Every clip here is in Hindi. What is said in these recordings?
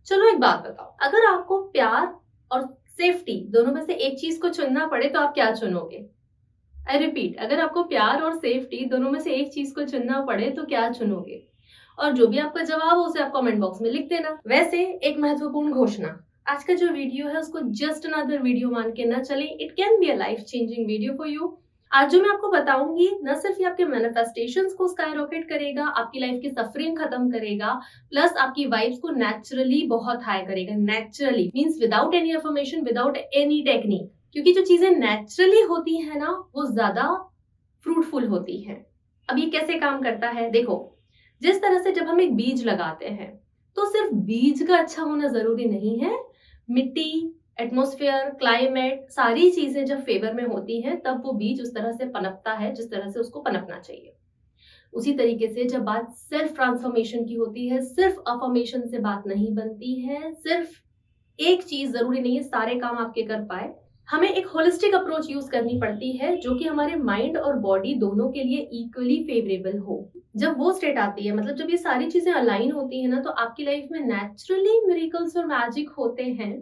चलो एक बात बताओ, अगर आपको प्यार और सेफ्टी दोनों में से एक चीज को चुनना पड़े तो आप क्या चुनोगे? आई रिपीट, अगर आपको प्यार और सेफ्टी दोनों में से एक चीज को चुनना पड़े तो क्या चुनोगे? और जो भी आपका जवाब हो उसे आप कमेंट बॉक्स में लिख देना। वैसे एक महत्वपूर्ण घोषणा, आज का जो वीडियो है उसको जस्ट अनदर वीडियो मान के ना चले, it can be a life changing video for you. आज जो मैं आपको बताऊंगी न सिर्फ ये आपके मैनिफेस्टेशंस को स्काईरॉकेट करेगा, आपकी लाइफ की सफरिंग खत्म करेगा, प्लस आपकी वाइब्स को नेचुरली बहुत हाई करेगा। Naturally means without any affirmation, without any technique. क्योंकि जो चीजें नेचुरली होती है ना वो ज्यादा फ्रूटफुल होती हैं। अब ये कैसे काम करता है देखो, जिस तरह से जब हम एक बीज लगाते हैं तो सिर्फ बीज का अच्छा होना जरूरी नहीं है। मिट्टी, एटमॉस्फेयर, क्लाइमेट, सारी चीजें जब फेवर में होती हैं तब वो बीज उस तरह से पनपता है जिस तरह से उसको पनपना चाहिए। उसी तरीके से जब बात सेल्फ ट्रांसफॉर्मेशन की होती है, सिर्फ अफर्मेशन से बात नहीं बनती है। सिर्फ एक चीज जरूरी नहीं है सारे काम आपके कर पाए। हमें एक होलिस्टिक अप्रोच यूज करनी पड़ती है जो कि हमारे माइंड और बॉडी दोनों के लिए इक्वली फेवरेबल हो। जब वो स्टेट आती है, मतलब जब ये सारी चीजें अलाइन होती है ना, तो आपकी लाइफ में नेचुरली मिरेकल्स और मैजिक होते हैं।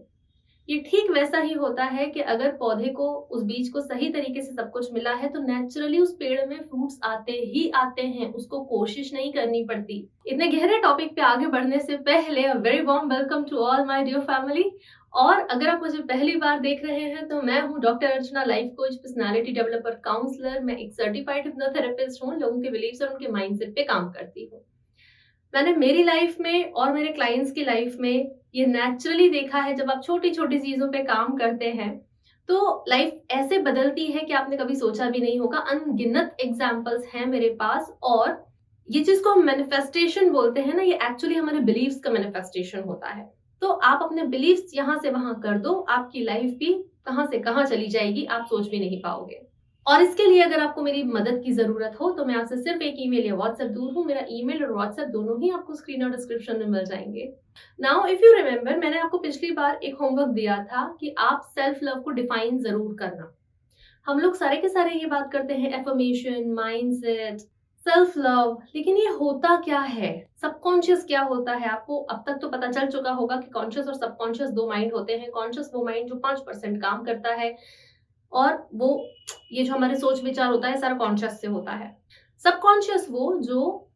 ये ठीक वैसा ही होता है कि अगर पौधे को, उस बीज को सही तरीके से सब कुछ मिला है तो नेचुरली उस पेड़ में फ्रूट्स आते ही आते हैं, उसको कोशिश नहीं करनी पड़ती। इतने गहरे टॉपिक पे आगे बढ़ने से पहले a very warm welcome to all my dear family. और अगर आप मुझे पहली बार देख रहे हैं तो मैं हूं doctor Archana, life coach, personality developer, counsellor. मैं एक सर्टिफाइड हिप्नोथेरेपिस्ट हूं, लोगों के बिलीव्स और उनके माइंडसेट पे काम करती हूँ। मैंने मेरी लाइफ में और मेरे क्लाइंट्स की लाइफ में ये नेचुरली देखा है, जब आप छोटी छोटी चीजों पे काम करते हैं तो लाइफ ऐसे बदलती है कि आपने कभी सोचा भी नहीं होगा। अनगिनत एग्जाम्पल्स हैं मेरे पास। और ये चीज को हम मैनिफेस्टेशन बोलते हैं ना, ये एक्चुअली हमारे बिलीव्स का मैनिफेस्टेशन होता है। तो आप अपने बिलीव्स यहाँ से वहां कर दो, आपकी लाइफ भी कहाँ से कहाँ चली जाएगी आप सोच भी नहीं पाओगे। और इसके लिए अगर आपको मेरी मदद की जरूरत हो तो मैं आपसे सिर्फ एक ईमेल या व्हाट्सएप दूर हूँ। मेरा ईमेल और व्हाट्सएप दोनों ही आपको स्क्रीन और डिस्क्रिप्शन में मिल जाएंगे। नाउ इफ यू रिमेम्बर, मैंने आपको पिछली बार एक होमवर्क दिया था कि आप सेल्फ लव को डिफाइन जरूर करना। हम लोग सारे के सारे ये बात करते हैं, एफर्मेशन, माइंडसेट, सेल्फ लव, लेकिन ये होता क्या है, सबकॉन्शियस क्या होता है? आपको अब तक तो पता चल चुका होगा कि कॉन्शियस और सबकॉन्शियस दो माइंड होते हैं। कॉन्शियस वो माइंड जो 5% काम करता है, और वो ये जो हमारे सोच विचार होता है सारा कॉन्शियस से होता है। सबकॉन्शियस वो जो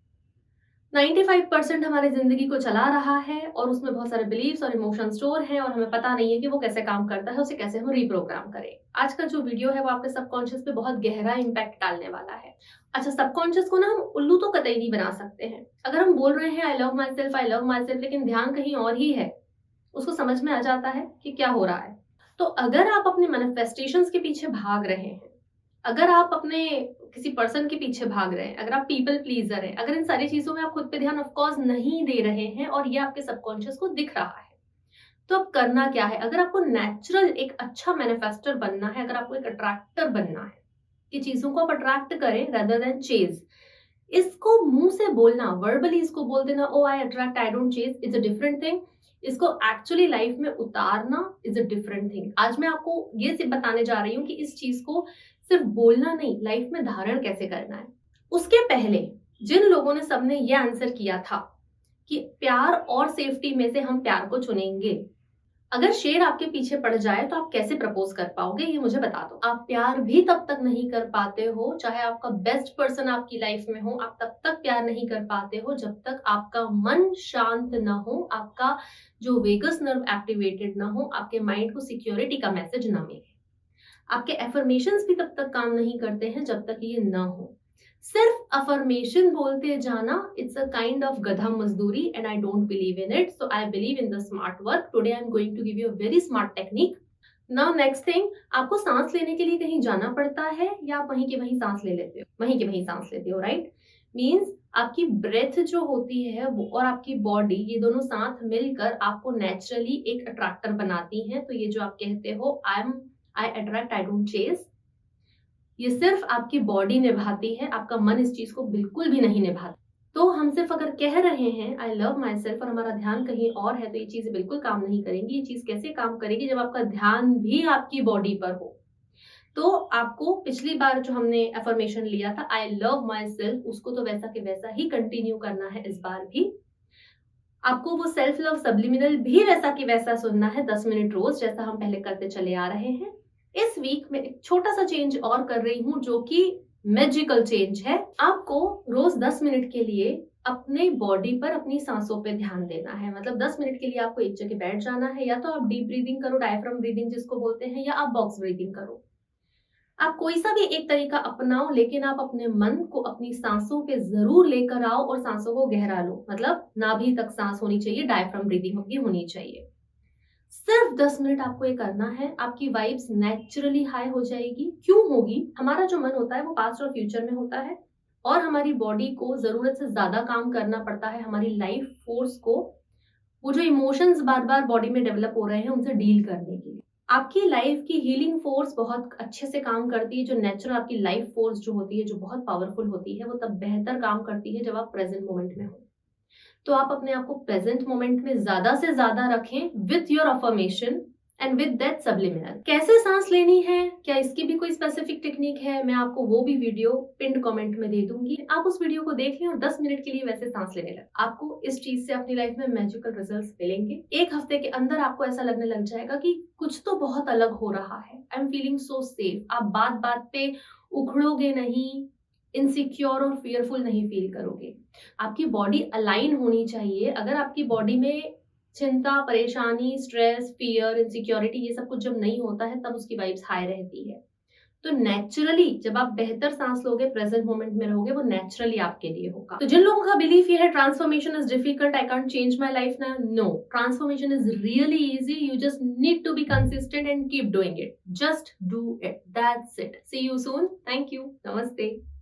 95% हमारी जिंदगी को चला रहा है और उसमें बहुत सारे बिलीव्स और इमोशन स्टोर हैं और हमें पता नहीं है कि वो कैसे काम करता है, उसे कैसे हम रीप्रोग्राम करें। आज का जो वीडियो है वो आपके सबकॉन्शियस पे बहुत गहरा इंपैक्ट डालने वाला है। अच्छा, सबकॉन्शियस को ना हम उल्लू तो कतई नहीं बना सकते हैं। अगर हम बोल रहे हैं आई लव माई सेल्फ, लेकिन ध्यान कहीं और ही है, उसको समझ में आ जाता है कि क्या हो रहा है। तो अगर आप अपने मैनिफेस्टेशंस के पीछे भाग रहे हैं, अगर आप अपने किसी पर्सन के पीछे भाग रहे हैं, अगर आप पीपल प्लीजर हैं, अगर इन सारी चीजों में आप खुद पे ध्यान ऑफ कोर्स नहीं दे रहे हैं और ये आपके सबकॉन्शियस को दिख रहा है, तो अब करना क्या है? अगर आपको नेचुरल एक अच्छा मैनिफेस्टर बनना है, अगर आपको एक अट्रैक्टर बनना है कि चीजों को आप अट्रैक्ट करें रेदर देन चेज, इसको मुंह से बोलना, वर्बली इसको बोल देना, oh I attract I don't chase, it's a different thing. इसको एक्चुअली लाइफ में उतारना इज अ डिफरेंट थिंग। आज मैं आपको ये बताने जा रही हूँ कि इस चीज को सिर्फ बोलना नहीं, लाइफ में धारण कैसे करना है। उसके पहले जिन लोगों ने सबने ये आंसर किया था कि प्यार और सेफ्टी में से हम प्यार को चुनेंगे, अगर शेर आपके पीछे पड़ जाए तो आप कैसे प्रपोज कर पाओगे ये मुझे बता दो। आप प्यार भी तब तक नहीं कर पाते हो, चाहे आपका बेस्ट पर्सन आपकी लाइफ में हो, आप तब तक प्यार नहीं कर पाते हो जब तक आपका मन शांत ना हो, आपका जो वेगस नर्व एक्टिवेटेड ना हो, आपके माइंड को सिक्योरिटी का मैसेज ना मिले। आपके एफर्मेशंस भी तब तक काम नहीं करते हैं जब तक ये ना हो। सिर्फ अफर्मेशन बोलते जाना, इट्स अ काइंड ऑफ गधा मजदूरी and I don't believe in it. So I believe in the smart work. Today I am going to give you a very smart technique. Now next thing, आपको सांस लेने के लिए कहीं जाना पड़ता है या आप वहीं के वहीं सांस ले लेते हो? वहीं के वहीं सांस लेते हो, राइट? मीन्स आपकी ब्रेथ जो होती है वो और आपकी बॉडी, ये दोनों साथ मिलकर आपको नेचुरली एक अट्रैक्टर बनाती हैं। तो ये जो आप कहते हो आई अट्रैक्ट आई डोंट चेज, ये सिर्फ आपकी बॉडी निभाती है, आपका मन इस चीज को बिल्कुल भी नहीं निभाता। तो हम सिर्फ अगर कह रहे हैं आई लव माई सेल्फ और हमारा ध्यान कहीं और है तो ये चीज बिल्कुल काम नहीं करेंगी। ये चीज कैसे काम करेगी? जब आपका ध्यान भी आपकी बॉडी पर हो। तो आपको पिछली बार जो हमने अफर्मेशन लिया था आई लव माई सेल्फ, उसको तो वैसा के वैसा ही कंटिन्यू करना है इस बार भी। आपको वो सेल्फ लव सब्लिमिनल भी वैसा की वैसा सुनना है 10 मिनट रोज, जैसा हम पहले करते चले आ रहे हैं। इस वीक में एक छोटा सा चेंज और कर रही हूँ, जो कि मैजिकल चेंज है। आपको रोज 10 मिनट के लिए अपने बॉडी पर, अपनी सांसों पे ध्यान देना है। मतलब 10 मिनट के लिए आपको एक जगह बैठ जाना है, या तो आप डीप ब्रीदिंग करो, डायफ्राम ब्रीदिंग जिसको बोलते हैं, या आप बॉक्स ब्रीदिंग करो। आप कोई सा भी एक तरीका अपनाओ, लेकिन आप अपने मन को अपनी सांसों पे जरूर लेकर आओ और सांसों को गहरा लो। मतलब नाभि तक सांस होनी चाहिए, डायफ्राम ब्रीदिंग आपकी होनी चाहिए। सिर्फ 10 मिनट आपको ये करना है, आपकी वाइब्स नेचुरली हाई हो जाएगी। क्यों होगी? हमारा जो मन होता है वो पास्ट और फ्यूचर में होता है, और हमारी बॉडी को जरूरत से ज्यादा काम करना पड़ता है हमारी लाइफ फोर्स को, वो जो इमोशंस बार बार बॉडी में डेवलप हो रहे हैं उनसे डील करने के लिए। आपकी लाइफ की हीलिंग फोर्स बहुत अच्छे से काम करती है। जो नेचुरल आपकी लाइफ फोर्स जो होती है, जो बहुत पावरफुल होती है, वो तब बेहतर काम करती है जब आप प्रेजेंट मोमेंट में हो। तो आप अपने आप को प्रेजेंट मोमेंट में ज्यादा से ज्यादा रखें with your affirmation and with that subliminal. कैसे सांस लेनी है, क्या इसकी भी कोई स्पेसिफिक टेक्निक है, मैं आपको वो भी वीडियो पिन कमेंट में दे दूंगी। आप उस वीडियो को देख लें और 10 मिनट के लिए वैसे सांस लेने लगे। आपको इस चीज से अपनी लाइफ में मैजिकल रिजल्ट्स मिलेंगे। एक हफ्ते के अंदर आपको ऐसा लगने लग जाएगा कि कुछ तो बहुत अलग हो रहा है। I am feeling so safe. आप बात बात पे उखड़ोगे नहीं, इनसिक्योर और फियरफुल नहीं फील करोगे। आपकी बॉडी अलाइन होनी चाहिए। अगर आपकी बॉडी में चिंता, परेशानी, स्ट्रेस, फियर, इनसिक्योरिटी, ये सब कुछ जब नहीं होता है, तब उसकी वाइब्स हाई रहती है। तो नेचुरली जब आप बेहतर सांस लोगे, प्रेजेंट मोमेंट में रहोगे, वो नेचुरली आपके लिए होगा। तो जिन लोगों का बिलीफ ये है transformation is difficult, I can't change my life now, no, transformation is really easy. You just need to be consistent and keep doing it. Just do it, that's it. See you soon. Thank you. नमस्ते।